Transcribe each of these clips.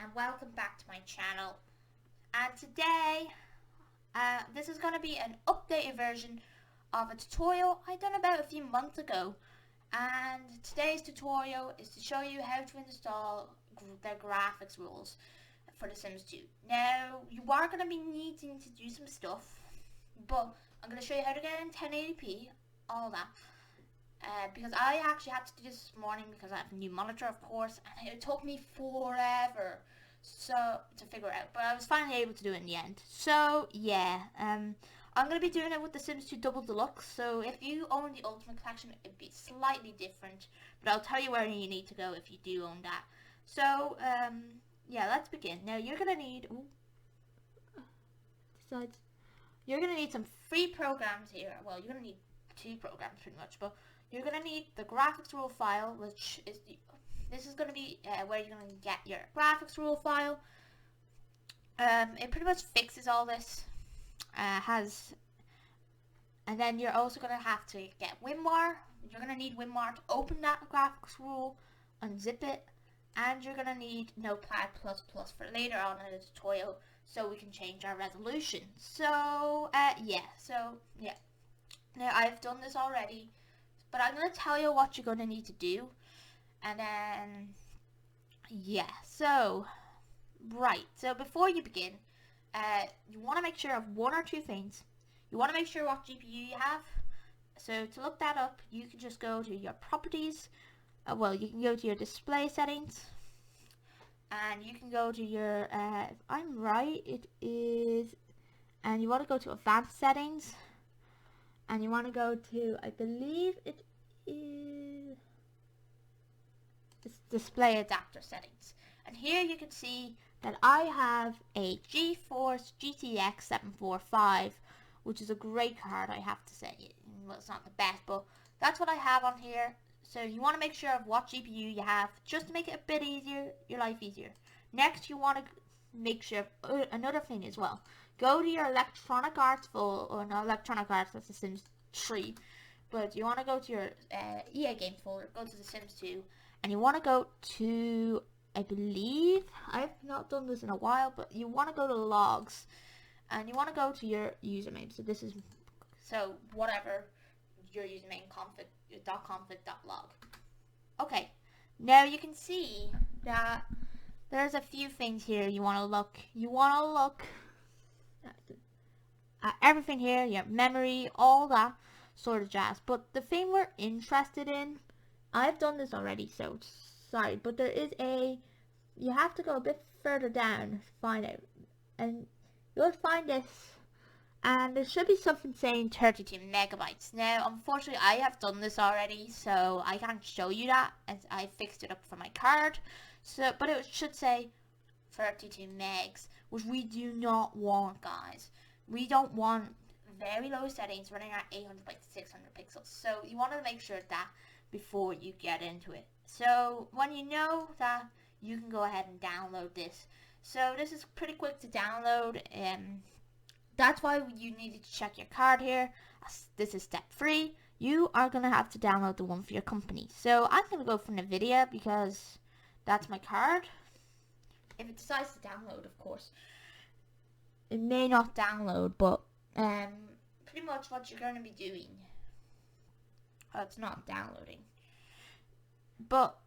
and welcome back to my channel. And today this is going to be an updated version of a tutorial I done about a few months ago, and today's tutorial is to show you how to install the graphics rules for The Sims 2. Now you are going to be needing to do some stuff, but I'm going to show you how to get in 1080p, all that. Because I actually had to do this morning because I have a new monitor, of course, and it took me forever to figure it out, but I was finally able to do it in the end. So yeah, I'm going to be doing it with The Sims 2 Double Deluxe, so if you own the Ultimate Collection, it'd be slightly different, but I'll tell you where you need to go if you do own that. So, yeah, let's begin. Now, you're going to need... You're going to need some free programs here. Well, you're going to need two programs pretty much, but you're going to need the graphics rule file, which is this is going to be where you're going to get your graphics rule file. It pretty much fixes all this. And then you're also going to have to get Winwar. You're going to need Winwar to open that graphics rule, unzip it, and you're going to need Notepad++ for later on in the tutorial, so we can change our resolution. So yeah. Now I've done this already, but I'm going to tell you what you're going to need to do. And then, yeah, so, right, so before you begin, you want to make sure of one or two things. You want to make sure what GPU you have. So to look that up, you can just go to your properties. Well, you can go to your display settings. And you can go to your, if I'm right, it is, and you want to go to advanced settings. And you want to go to, I believe it is... display adapter settings, and here you can see that I have a GeForce GTX 745, which is a great card, I have to say. Well, it's not the best, but that's what I have on here. So you want to make sure of what GPU you have, just to make it a bit easier, your life easier. Next, you want to make sure of another thing as well. Go to your Electronic Arts folder, or not Electronic Arts, that's The Sims 3, but you want to go to your EA Games folder, go to The Sims 2, and you want to go to, I believe, I've not done this in a while, but you want to go to logs, and you want to go to your username. So this is, so whatever your username, config.config.log. Okay, now you can see that there's a few things here you want to look. You want to look at everything here, your memory, all that sort of jazz. But the thing we're interested in, I've done this already, so sorry, but there is you have to go a bit further down to find it, and you'll find this, and there should be something saying 32 megabytes. Now, unfortunately, I have done this already, so I can't show you that, as I fixed it up for my card, so, but it should say 32 megs, which we do not want, guys. We don't want very low settings running at 800 by 600 pixels, so you want to make sure that before you get into it. So when you know that, you can go ahead and download this. So this is pretty quick to download, and that's why you needed to check your card here. This is step 3. You are going to have to download the one for your company. So I'm going to go for NVIDIA because that's my card. If it decides to download, of course. It may not download, but pretty much what you're going to be doing. Oh, it's not downloading. But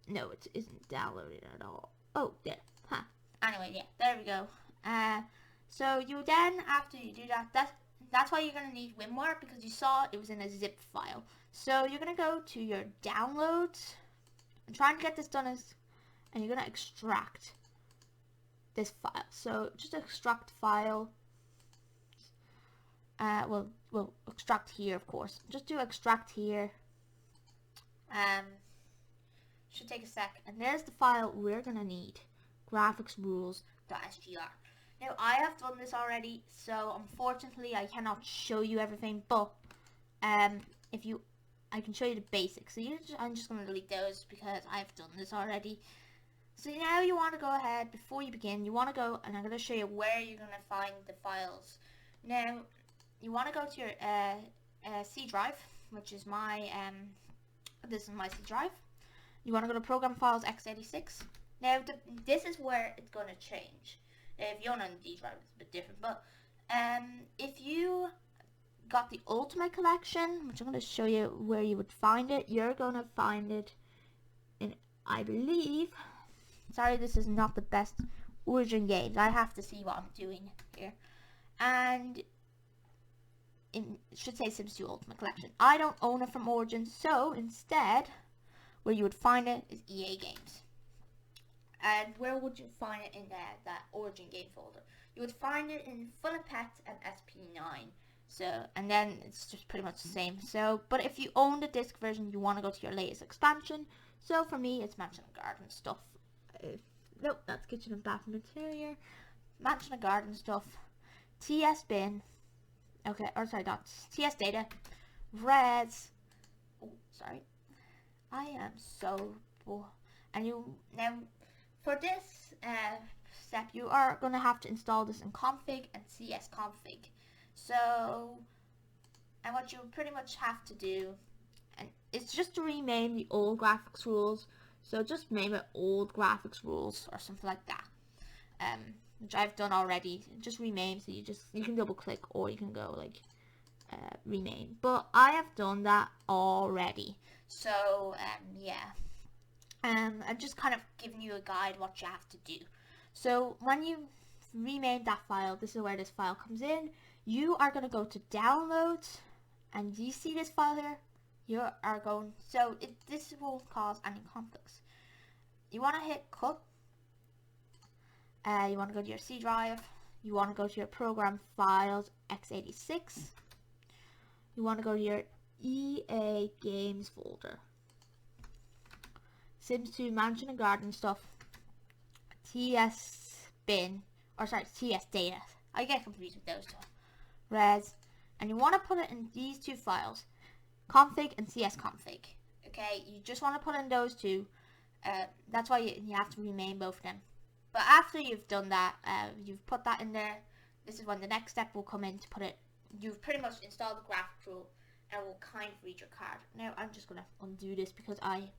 no, it isn't downloading at all. Oh, there. Huh. Anyway, yeah, there we go. So you then, after you do that, that's why you're going to need Winwar, because you saw it was in a zip file. So you're going to go to your downloads. I'm trying to get this done and you're going to extract this file. So just extract file. We'll extract here, of course. Just do extract here. Should take a sec. And there's the file we're gonna need. Graphicrule.sgr. Now I have done this already, so unfortunately I cannot show you everything, but I can show you the basics. So I'm just gonna delete those because I've done this already. So now you want to go ahead, before you begin, you want to go, and I'm going to show you where you're going to find the files. Now, you want to go to your C drive, which is my, this is my C drive. You want to go to Program Files x86, Now, this is where it's going to change. Now, if you own an D drive, it's a bit different. But if you got the Ultimate Collection, which I'm going to show you where you would find it, you're going to find it in, I believe, sorry, this is not the best Origin games. I have to see what I'm doing here. And it should say Sims 2 Ultimate Collection. I don't own it from Origin, so instead, where you would find it is EA Games. And where would you find it in that Origin game folder? You would find it in Full of Pets and SP9. So, and then it's just pretty much the same. So, but if you own the disc version, you want to go to your latest expansion. So for me, it's Mansion and Garden stuff. Nope, that's Kitchen and Bathroom Interior. Mansion and Garden stuff. TS Bin. Okay, or sorry, that's TS Data. Res. Oh, sorry. I am so poor. And you, now, for this step, you are going to have to install this in config and CS config. So, and what you pretty much have to do, and it's just to rename the old graphics rules. So just name it old graphics rules or something like that. Which I've done already. Just rename, so you can double click or you can go like rename. But I have done that already. So yeah. I'm just kind of giving you a guide what you have to do. So when you rename that file, this is where this file comes in. You are going to go to downloads, and you see this file here? You are going, so this won't cause any conflicts. You want to hit cut. You want to go to your C drive. You want to go to your program files x86. You want to go to your EA Games folder. Sims 2 Mansion and Garden stuff. TS Bin, or sorry, TS Data. I get confused with those two. Res, and you want to put it in these two files, config and CS config. Okay, you just want to put in those two. That's why you have to rename both of them. But after you've done that, you've put that in there. This is when the next step will come in to put it. You've pretty much installed the Graphicrule, and it will kind of read your card. Now I'm just gonna undo this because I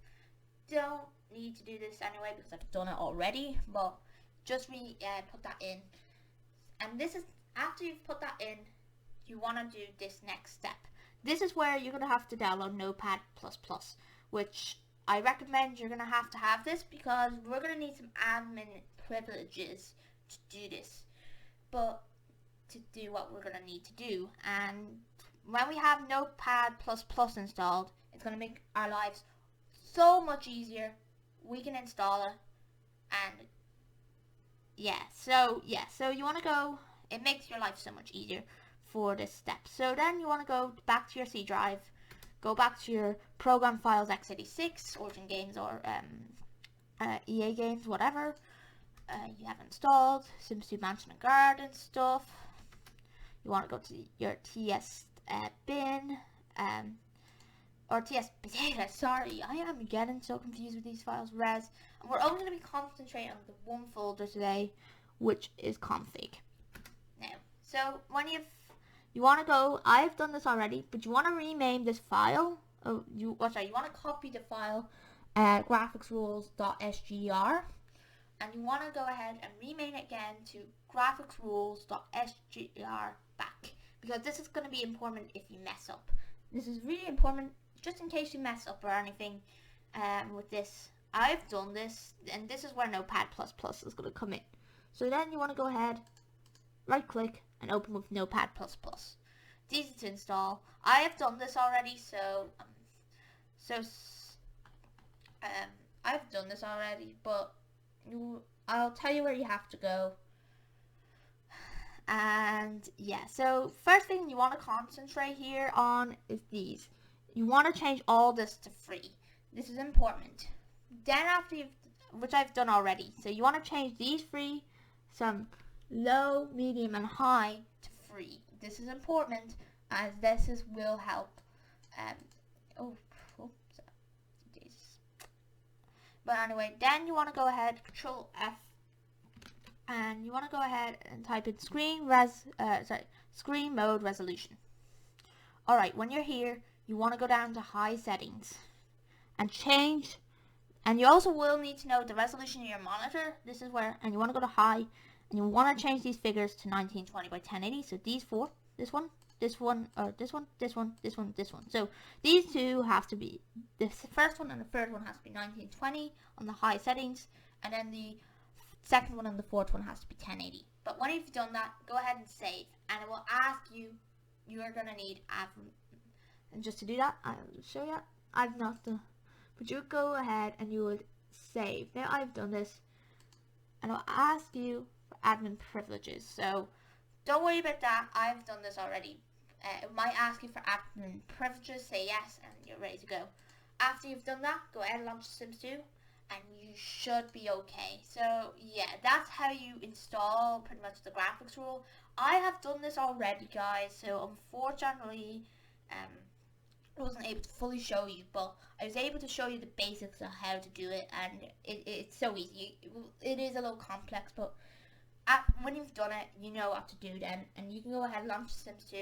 don't need to do this anyway because I've done it already. But just put that in, and this is after you've put that in. You want to do this next step. This is where you're going to have to download Notepad++, which I recommend you're going to have this because we're going to need some admin privileges to do this. But to do what we're going to need to do. And when we have Notepad++ installed, it's going to make our lives so much easier. We can install it. And so you want to go, it makes your life so much easier for this step. So then you want to go back to your C drive, go back to your program files x86, Origin Games or EA Games, whatever you have installed, Sims 2 Mansion and Garden stuff. You want to go to your TS bin or TS data. Sorry, I am getting so confused with these files. Res, and we're only going to be concentrating on the one folder today, which is config. Now, so when you want to go, I've done this already, but you want to rename this file. You want to copy the file, Graphicrule.sgr, and you want to go ahead and rename it again to Graphicrule.sgr back, because this is going to be important if you mess up. This is really important, just in case you mess up or anything with this. I've done this, and this is where Notepad++ is going to come in. So then you want to go ahead, right click, and open with Notepad++. It's easy to install. I have done this already, I've done this already, but I'll tell you where you have to go. And yeah, so first thing you want to concentrate here on is these. You want to change all this to free. This is important. Then after which I've done already, so you want to change these free, some low, medium, and high to free. This is important as this will help. But anyway, then you want to go ahead, Control F, and you want to go ahead and type in screen mode resolution. Alright, when you're here, you want to go down to high settings and change And you also will need to know the resolution of your monitor. This is where, and you want to go to high, and you want to change these figures to 1920 by 1080. So these four, this one, this one, this one, this one, this one, this one. So these two have to be, the first one and the third one has to be 1920 on the high settings, and then the second one and the fourth one has to be 1080. But when you've done that, go ahead and save, and it will ask you, you are going to need admin. And just to do that, I'll show you. I've not done, but you go ahead and you would save. Now I've done this, and it'll ask you for admin privileges. So don't worry about that. I've done this already. It might ask you for admin privileges. Say yes, and you're ready to go. After you've done that, go ahead and launch Sims 2, and you should be okay. So yeah, that's how you install pretty much the graphics rule. I have done this already, guys. So unfortunately, I wasn't able to fully show you, but I was able to show you the basics of how to do it, and it's so easy. It is a little complex, but when you've done it, you know what to do then, and you can go ahead and launch Sims 2,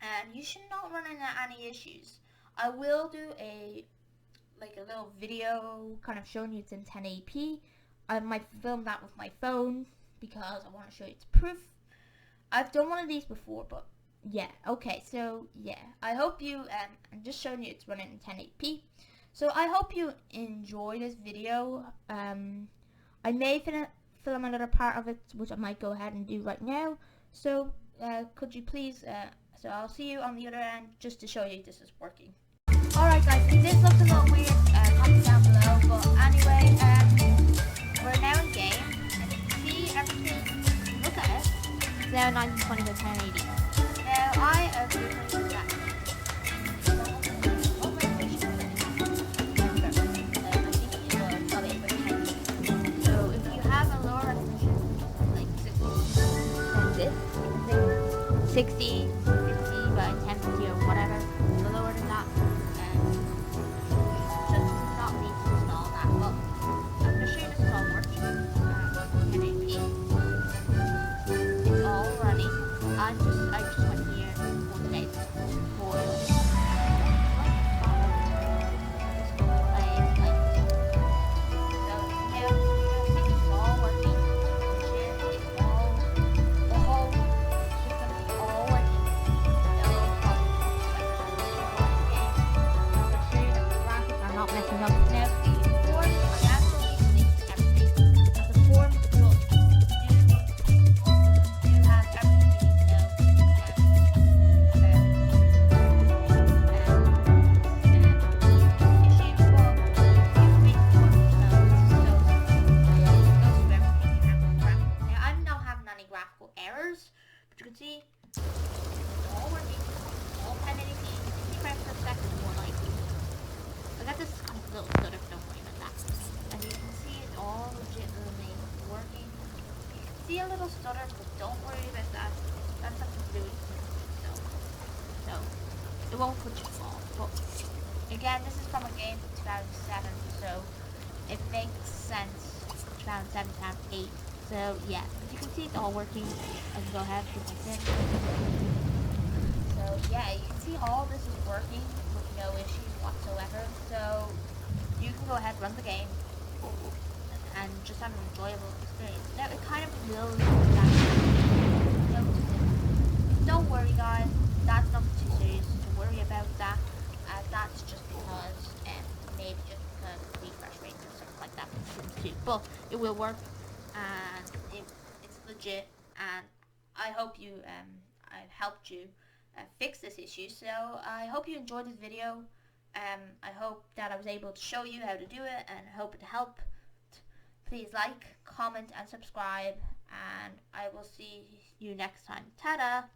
and you should not run into any issues. I will do a little video kind of showing you it's in 1080p. I might film that with my phone because I want to show you its proof. I've done one of these before, but yeah, okay, so yeah, I hope you, I'm just showing you it's running in 1080p, so I hope you enjoy this video. I may film another part of it, which I might go ahead and do right now, so could you please, so I'll see you on the other end, just to show you this is working. Alright guys, if this looks a little weird, comment down below, but anyway, we're now in game, and you can see everything, look at it, it's now 1920 by 1080. Now, I agree with that. So, if you have a lower resolution, like 60, 50 by 1050 or whatever, the lower than that, should not need to install that. But I'm going to show you this is all working. 1080p. It's all running. I just went here one day for messing up now. The form, I'm actually linked everything. The form will do have everything you need to know Now I'm not having any graphical errors, but you can see it's all working, all 1080p, 60 frames per second, more likely. I got this kind of little stutter, don't worry about that. And you can see it's all legitimately working. You can see a little stutter, but don't worry about that. That's something to do with it. So it won't put you off. But again, this is from a game from 2007, so it makes sense. 2007, 2008. So yeah, as you can see, it's all working. I can go ahead and put my sim. So yeah, you can see all this is working with no issues whatsoever. So you can go ahead, run the game, and just have an enjoyable experience. Now it kind of will don't worry guys, that's nothing too serious to worry about that. That's just because maybe just because of refresh rates and stuff like that with Sims 2. But it will work, and it's legit, and I hope you I've helped you fix this issue. So I hope you enjoyed this video. I hope that I was able to show you how to do it, and I hope it helped. Please like, comment, and subscribe, and I will see you next time. Ta-da!